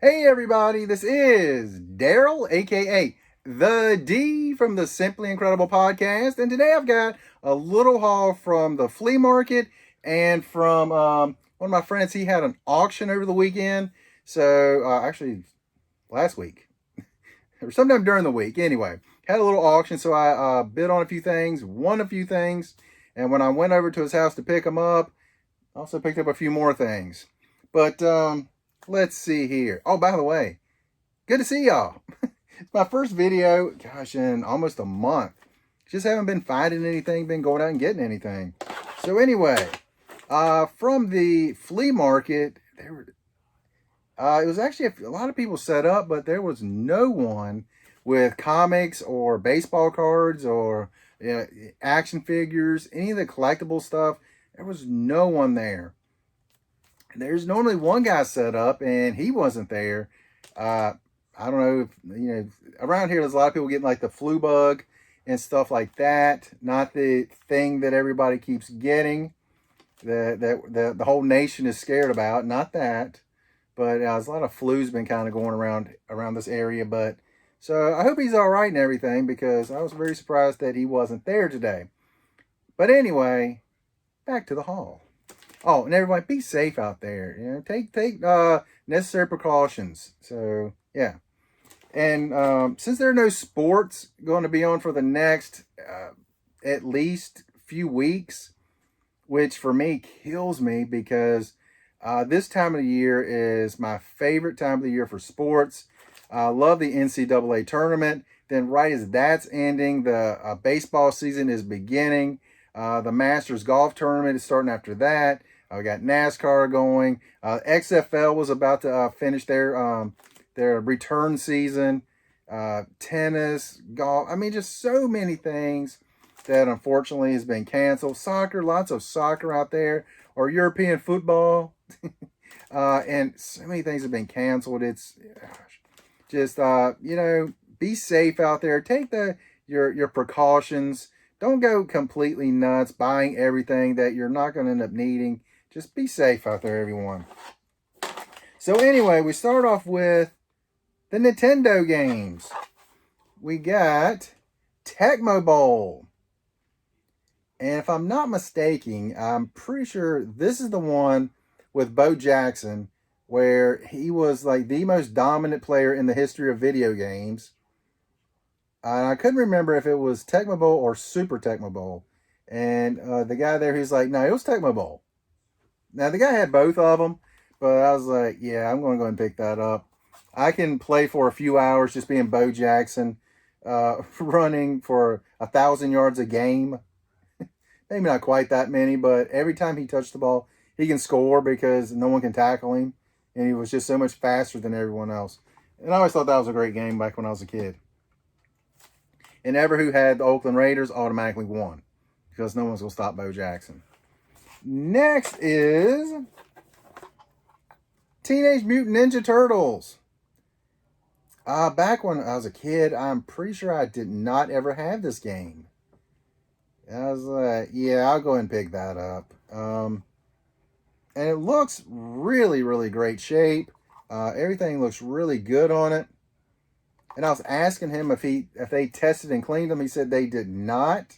Hey everybody, this is Daryl, aka The D from the Simply Incredible podcast, and today I've got a little haul from the flea market and from one of my friends. He had an auction over the weekend, so actually last week or sometime during the week. Anyway, had a little auction, so I bid on a few things, won a few things, and when I went over to his house to pick them up, I also picked up a few more things. But let's see here. Oh, by the way, good to see y'all. It's my first video, gosh, in almost a month. Just haven't been finding anything, been going out and getting anything. So anyway, from the flea market, it was actually a lot of people set up, but there was no one with comics or baseball cards or action figures, any of the collectible stuff. There was no one there. There's normally one guy set up, and he wasn't there. I don't know if, around here there's a lot of people getting like the flu bug and stuff like that. Not the thing that everybody keeps getting, that the whole nation is scared about. Not that, but there's a lot of flu's been kind of going around this area. But so I hope he's all right and everything, because I was very surprised that he wasn't there today. But anyway, back to the haul. Oh, and everybody, be safe out there. Take necessary precautions. So yeah, and since there are no sports going to be on for the next at least few weeks, which for me kills me, because this time of the year is my favorite time of the year for sports. I love the NCAA tournament. Then right as that's ending, the baseball season is beginning. The Masters golf tournament is starting after that. We got NASCAR going. XFL was about to finish their return season. Tennis, golf. I mean, just so many things that unfortunately has been canceled. Soccer, lots of soccer out there, or European football. And so many things have been canceled. It's just, be safe out there. Take your precautions. Don't go completely nuts buying everything that you're not going to end up needing. Just be safe out there, everyone. So anyway, we start off with the Nintendo games. We got Tecmo Bowl. And if I'm not mistaken, I'm pretty sure this is the one with Bo Jackson, where he was like the most dominant player in the history of video games. And I couldn't remember if it was Tecmo Bowl or Super Tecmo Bowl. And the guy there, he's like, no, it was Tecmo Bowl. Now, the guy had both of them, but I was like, yeah, I'm going to go and pick that up. I can play for a few hours just being Bo Jackson, running for 1,000 yards a game. Maybe not quite that many, but every time he touched the ball, he can score because no one can tackle him. And he was just so much faster than everyone else. And I always thought that was a great game back when I was a kid. And ever who had the Oakland Raiders automatically won, because no one's going to stop Bo Jackson. Next is Teenage Mutant Ninja Turtles. Back when I was a kid, I'm pretty sure I did not ever have this game. I was like, yeah, I'll go ahead and pick that up. And it looks really, really great shape. Everything looks really good on it. And I was asking him if they tested and cleaned them. He said they did not,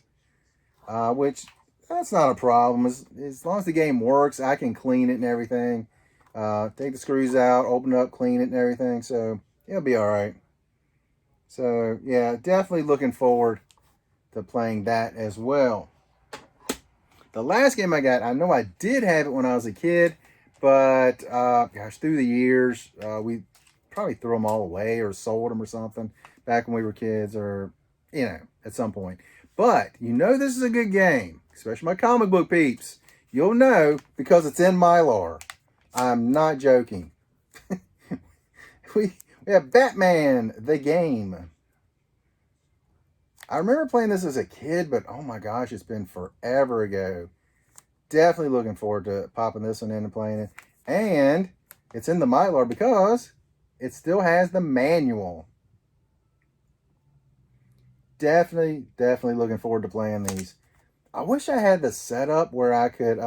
which that's not a problem. As long as the game works, I can clean it and everything. Take the screws out, open it up, clean it and everything. So it'll be all right. So yeah, definitely looking forward to playing that as well. The last game I got, I know I did have it when I was a kid, but gosh, through the years, we probably threw them all away or sold them or something back when we were kids, or at some point. But this is a good game, especially my comic book peeps. You'll know because it's in Mylar. I'm not joking. we have Batman the game. I remember playing this as a kid, but oh my gosh, it's been forever ago. Definitely looking forward to popping this one in and playing it. And it's in the Mylar because it still has the manual. Definitely looking forward to playing these. I wish I had the setup where I could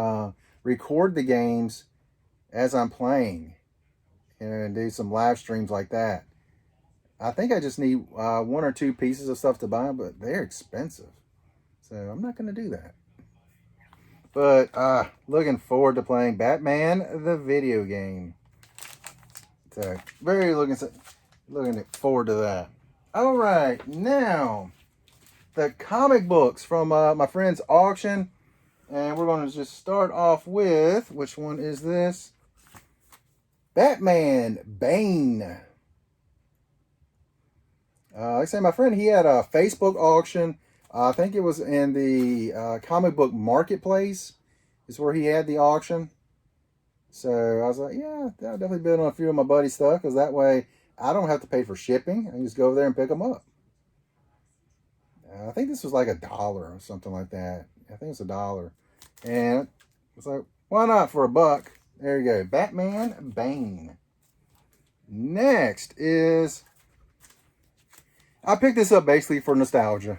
record the games as I'm playing. and do some live streams like that. I think I just need 1 or 2 pieces of stuff to buy, but they're expensive. So I'm not going to do that. But looking forward to playing Batman, the video game. So very looking forward to that. All right, now the comic books from my friend's auction. And we're going to just start off with, which one is this? Batman, Bane. Like I say, my friend, he had a Facebook auction. I think it was in the comic book marketplace is where he had the auction. So I was like, yeah, I'll definitely bid on a few of my buddy's stuff, because that way I don't have to pay for shipping. I can just go over there and pick them up. I think this was like $1 or something like that. I think it's $1. And it's like, why not for $1? There you go. Batman, Bane. Next is, I picked this up basically for nostalgia.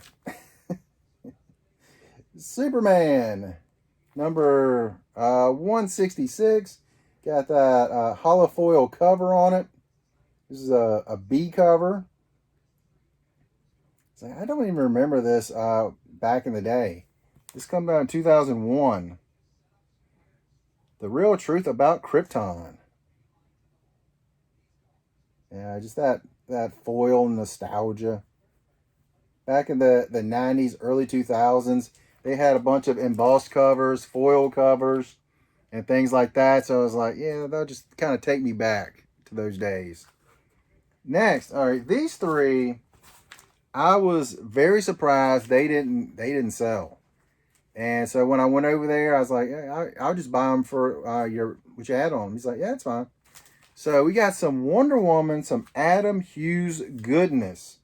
Superman, number 166. Got that holofoil cover on it. This is a B cover. So I don't even remember this back in the day. This comes out in 2001. The Real Truth About Krypton. Yeah, just that foil nostalgia. Back in the 90s, early 2000s, they had a bunch of embossed covers, foil covers, and things like that. So I was like, yeah, that'll just kind of take me back to those days. Next, all right, these 3, I was very surprised they didn't sell. And so when I went over there, I was like, yeah, I'll just buy them for what you had on. He's like, yeah, it's fine. So we got some Wonder Woman, some Adam Hughes goodness.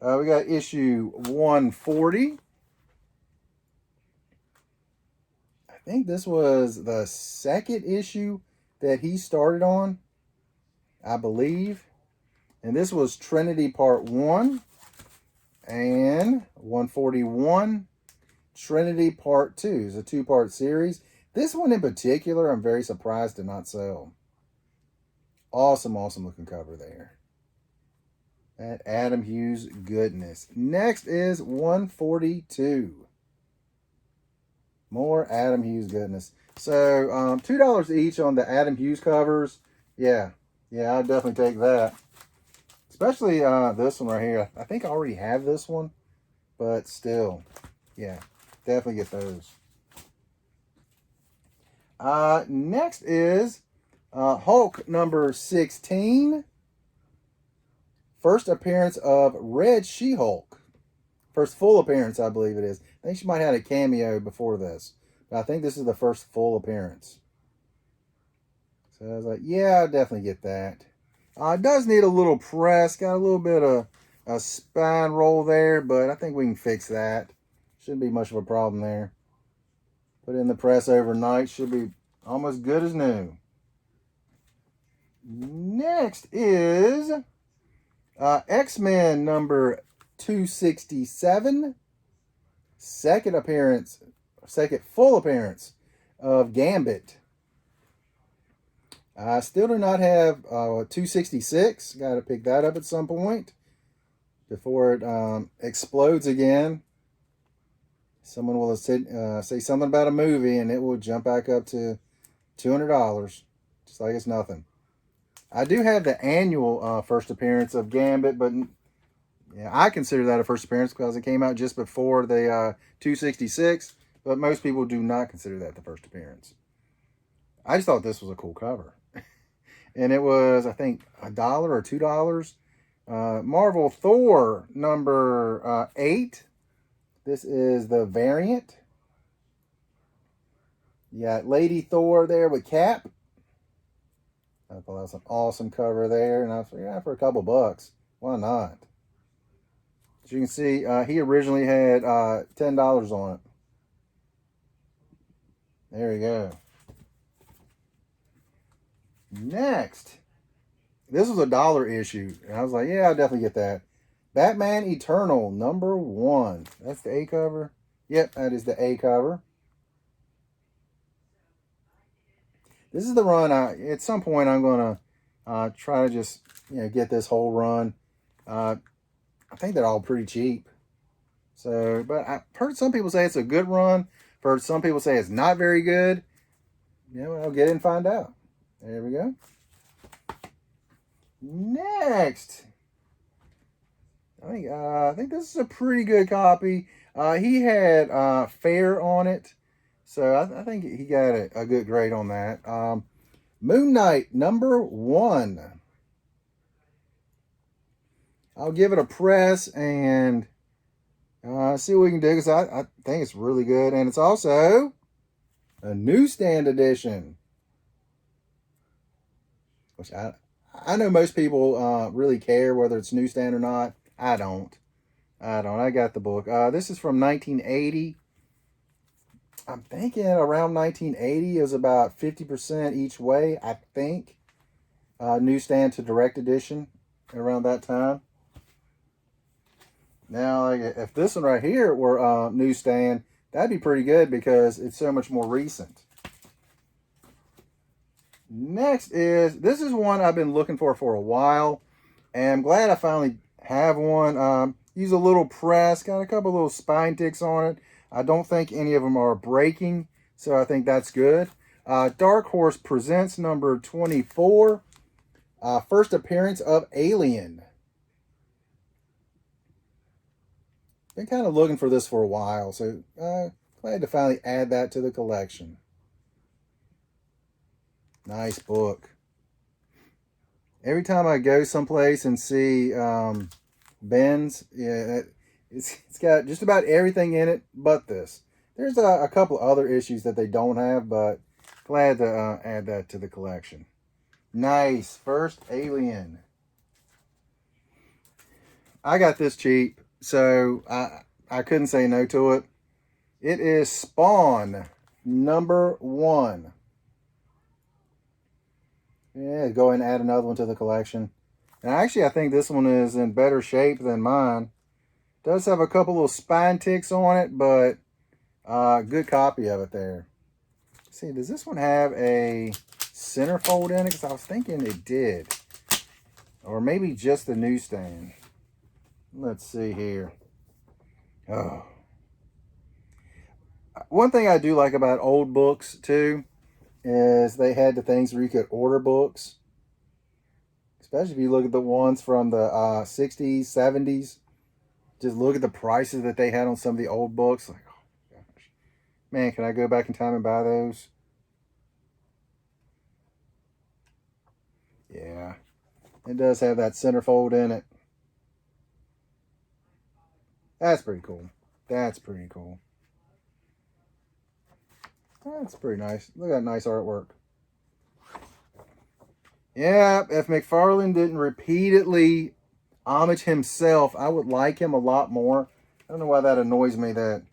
We got issue 140. I think this was the 2nd issue that he started on, I believe. And this was Trinity Part 1 and 141. Trinity Part 2 is a 2-part series. This one in particular, I'm very surprised to not sell. Awesome, awesome looking cover there. That Adam Hughes goodness. Next is 142. More Adam Hughes goodness. So $2 each on the Adam Hughes covers. Yeah, I'd definitely take that. Especially this one right here. I think I already have this one, but still, yeah, definitely get those. Next is Hulk number 16. First appearance of Red She-Hulk. First full appearance, I believe it is. I think she might have had a cameo before this, but I think this is the first full appearance. So I was like, yeah, I'll definitely get that. It does need a little press. Got a little bit of a spine roll there, but I think we can fix that. Shouldn't be much of a problem there. Put it in the press overnight. Should be almost good as new. Next is XMen number 267. Second full appearance of Gambit. I still do not have 266. Got to pick that up at some point before it explodes again. Someone will say something about a movie and it will jump back up to $200, just like it's nothing. I do have the annual first appearance of Gambit, but yeah, I consider that a first appearance because it came out just before the 266, but most people do not consider that the first appearance. I just thought this was a cool cover. And it was, I think, $1 or $2. Marvel Thor number 8. This is the variant. You got Lady Thor there with Cap. I thought that was an awesome cover there. And I was like, yeah, for a couple bucks, why not? As you can see, he originally had $10 on it. There you go. Next, this was a $1 issue, and I was like, yeah, I'll definitely get that. Batman Eternal number 1. That's the A cover. Yep, that is the A cover. This is the run. At some point, I'm gonna Try to just, get this whole run. I think they're all pretty cheap. So, but I've heard some people say it's a good run. I've heard some people say it's not very good. I'll get it and find out. There we go. Next, I think this is a pretty good copy. He had fair on it, so I think he got a good grade on that. Moon Knight #1. I'll give it a press and see what we can do, because I think it's really good, and it's also a newsstand edition, which I know most people really care whether it's newsstand or not. I don't. I got the book. This is from 1980. I'm thinking around 1980 is about 50% each way, I think. Newsstand to direct edition around that time. Now, if this one right here were newsstand, that'd be pretty good because it's so much more recent. Next this is one I've been looking for a while, and I'm glad I finally have one. Use a little press, got a couple little spine ticks on it. I don't think any of them are breaking, so I think that's good. Dark Horse Presents #24. First appearance of Alien. Been kind of looking for this for a while, so glad to finally add that to the collection. Nice book. Every time I go someplace and see Ben's, it's got just about everything in it but this. There's a couple other issues that they don't have, but glad to add that to the collection. Nice. First Alien. I got this cheap, so I couldn't say no to it. It is Spawn #1. Yeah, go ahead and add another one to the collection. And actually, I think this one is in better shape than mine. Does have a couple little spine ticks on it, but good copy of it there. Let's see, does this one have a centerfold in it? Because I was thinking it did. Or maybe just the newsstand. Let's see here. Oh. One thing I do like about old books, too, is they had the things where you could order books. Especially if you look at the ones from the 60s, 70s. Just look at the prices that they had on some of the old books. Like, oh gosh. Man, can I go back in time and buy those? Yeah. It does have that centerfold in it. That's pretty cool. That's pretty cool. That's pretty nice. Look at that nice artwork. Yeah, if McFarlane didn't repeatedly homage himself, I would like him a lot more. I don't know why that annoys me, that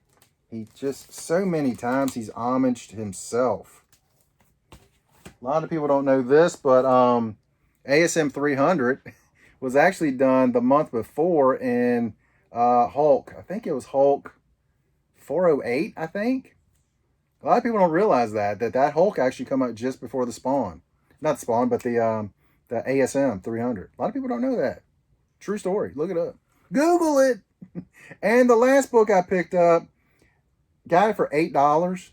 he just so many times he's homaged himself. A lot of people don't know this, but ASM 300 was actually done the month before in Hulk. I think it was Hulk 408, I think. A lot of people don't realize that Hulk actually come out just before the Spawn. Not Spawn, but the ASM 300. A lot of people don't know that. True story. Look it up. Google it. And the last book I picked up, got it for $8.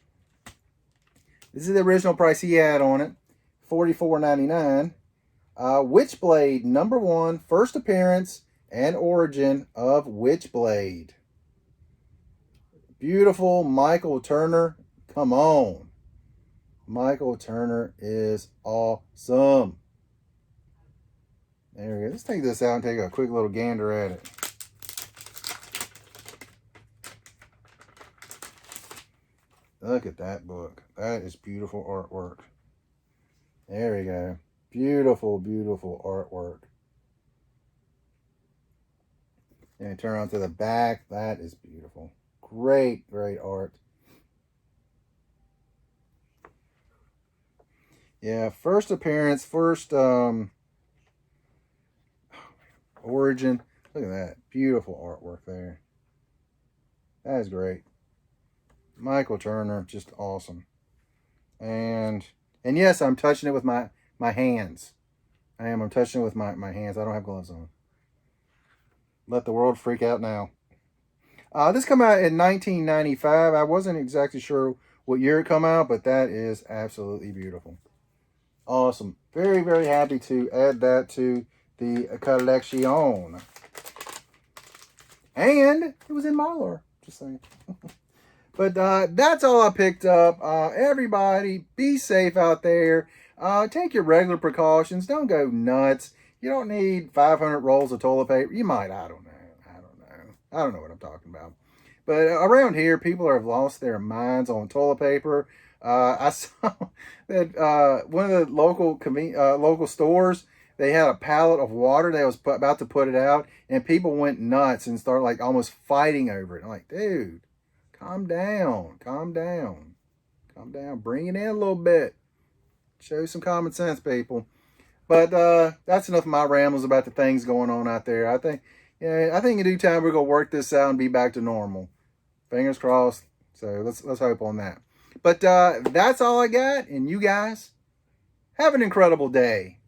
This is the original price he had on it, $44.99. Witchblade #1, first appearance and origin of Witchblade. Beautiful Michael Turner. Come on. Michael Turner is awesome. There we go. Let's take this out and take a quick little gander at it. Look at that book. That is beautiful artwork. There we go. Beautiful, beautiful artwork. And turn on to the back. That is beautiful. Great, great art. Yeah, first appearance, first origin. Look at that. Beautiful artwork there. That is great. Michael Turner, just awesome. And yes, I'm touching it with my hands. I am. I'm touching it with my hands. I don't have gloves on. Let the world freak out now. This come out in 1995. I wasn't exactly sure what year it come out, but that is absolutely beautiful. Awesome. Very, very happy to add that to the collection. And it was in Mylar. Just saying. But that's all I picked up. Everybody, be safe out there. Take your regular precautions. Don't go nuts. You don't need 500 rolls of toilet paper. You might. I don't know. I don't know what I'm talking about. But around here, people have lost their minds on toilet paper. I saw that one of the local stores, they had a pallet of water. They was about to put it out, and people went nuts and started like almost fighting over it. I'm like, dude, calm down, calm down, calm down. Bring it in a little bit. Show some common sense, people. But that's enough of my rambles about the things going on out there. I think in due time we're gonna work this out and be back to normal. Fingers crossed. So let's hope on that. But that's all I got. And you guys have an incredible day.